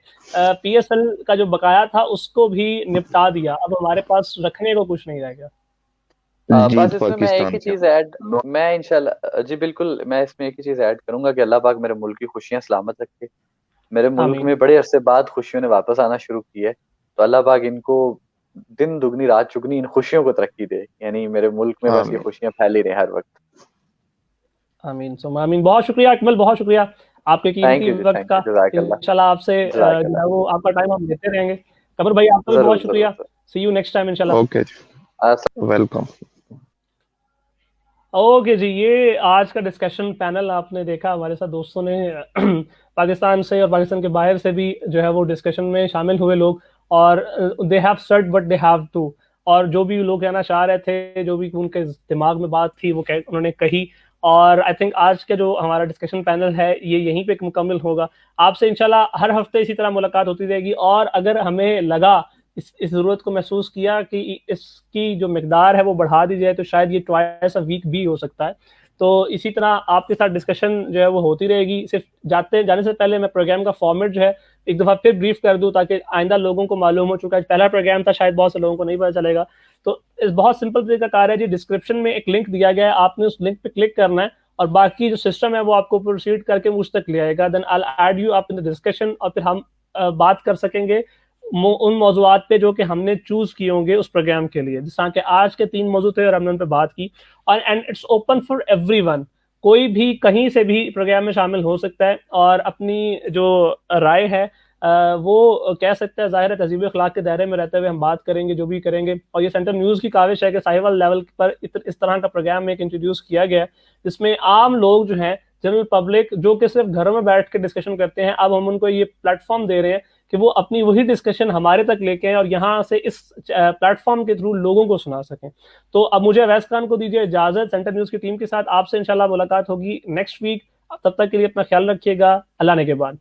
PSL का जो बकाया था उसको भी निपटा दिया। अब हमारे पास रखने को कुछ नहीं रह गया। बस इसमें मैं एक ही चीज ऐड, मैं इंशाल्लाह जी बिल्कुल, मैं इसमें एक ही चीज ऐड करूंगा कि अल्लाह पाक मेरे मुल्क की खुशियां सलामत रखे। मेरे मुल्क में बड़े अरसे बाद खुशियों ने वापस आना शुरू की है, तो अल्लाह पाक इनको दिन दुगनी रात चुगनी इन खुशियों को तरक्की दे। यानी मेरे मुल्क में बस ये खुशियां फैल ही रहे हर वक्त। आमीन सुम्मा आमीन। बहुत शुक्रिया अकमल, बहुत शुक्रिया आपके कीमती वक्त का। इंशाल्लाह आपसे जो है वो आपका टाइम हम लेते रहेंगे। कमर भाई आपका भी बहुत शुक्रिया। सी यू नेक्स्ट टाइम इंशाल्लाह। Okay, welcome. ओके जी, ये आज का डिस्कशन पैनल आपने देखा। हमारे साथ दोस्तों ने पाकिस्तान से और पाकिस्तान के बाहर से भी जो है वो डिस्कशन में शामिल हुए लोग, और they have said what they have to. और जो भी लोग कहना चाह रहे थे, जो भी उनके दिमाग में बात थी वो उन्होंने कही। और आई थिंक आज का जो हमारा डिस्कशन पैनल है ये यहीं पे मुकम्मल होगा। आपसे इंशाल्लाह हर हफ्ते इसी तरह मुलाकात होती रहेगी, और अगर हमें लगा इस ज़रूरत को महसूस किया कि इसकी जो मिकदार है वो बढ़ा दी जाए, तो शायद ये ट्वाइस अ वीक भी हो सकता है। तो इसी तरह आपके साथ डिस्कशन जो है वो होती रहेगी। सिर्फ जाने से पहले मैं प्रोग्राम का फॉर्मेट जो है एक दफ़ा फिर ब्रीफ कर दूं, ताकि आइंदा लोगों को मालूम हो चुका है। पहला प्रोग्राम था, शायद बहुत से लोगों को नहीं पता चलेगा। तो इस बहुत सिंपल तरीका कार है जी। डिस्क्रिप्शन में एक लिंक दिया गया है, आपने उस लिंक पे क्लिक करना है, और बाकी जो सिस्टम है वो आपको प्रोसीड करके मुझ तक ले आएगा। Then I will add you up in the discussion, और फिर हम बात कर सकेंगे उन मौजूआत पे जो कि हमने चूज किए होंगे उस प्रोग्राम के लिए। जिस तरह के आज के 3 मौजू थे और हमने उन पे बात की, और and it's open for everyone. कोई भी कहीं से भी प्रोग्राम में शामिल हो सकता है और अपनी जो राय है वो कह सकता है। ज़ाहिर है तहज़ीब अखलाक के दायरे में रहते हुए हम बात करेंगे, जो भी करेंगे। और ये सेंटर न्यूज़ की काविश है कि साहिवाल लेवल पर इस तरह का प्रोग्राम एक इंट्रोड्यूस किया गया है, जिसमें आम लोग जो हैं, जनरल पब्लिक, जो कि सिर्फ घरों में बैठ के डिस्कशन करते हैं, अब हम उनको ये प्लेटफॉर्म दे रहे हैं कि वो अपनी वही डिस्कशन हमारे तक लेके आए और यहाँ से इस प्लेटफॉर्म के थ्रू लोगों को सुना सकें। तो अब मुझे अवैस खान को दीजिए इजाजत। सेंटर न्यूज़ की टीम के साथ आपसे इंशाल्लाह मुलाकात होगी नेक्स्ट वीक। तब तक के लिए अपना ख्याल रखिएगा। अल्लाह ने के बाद।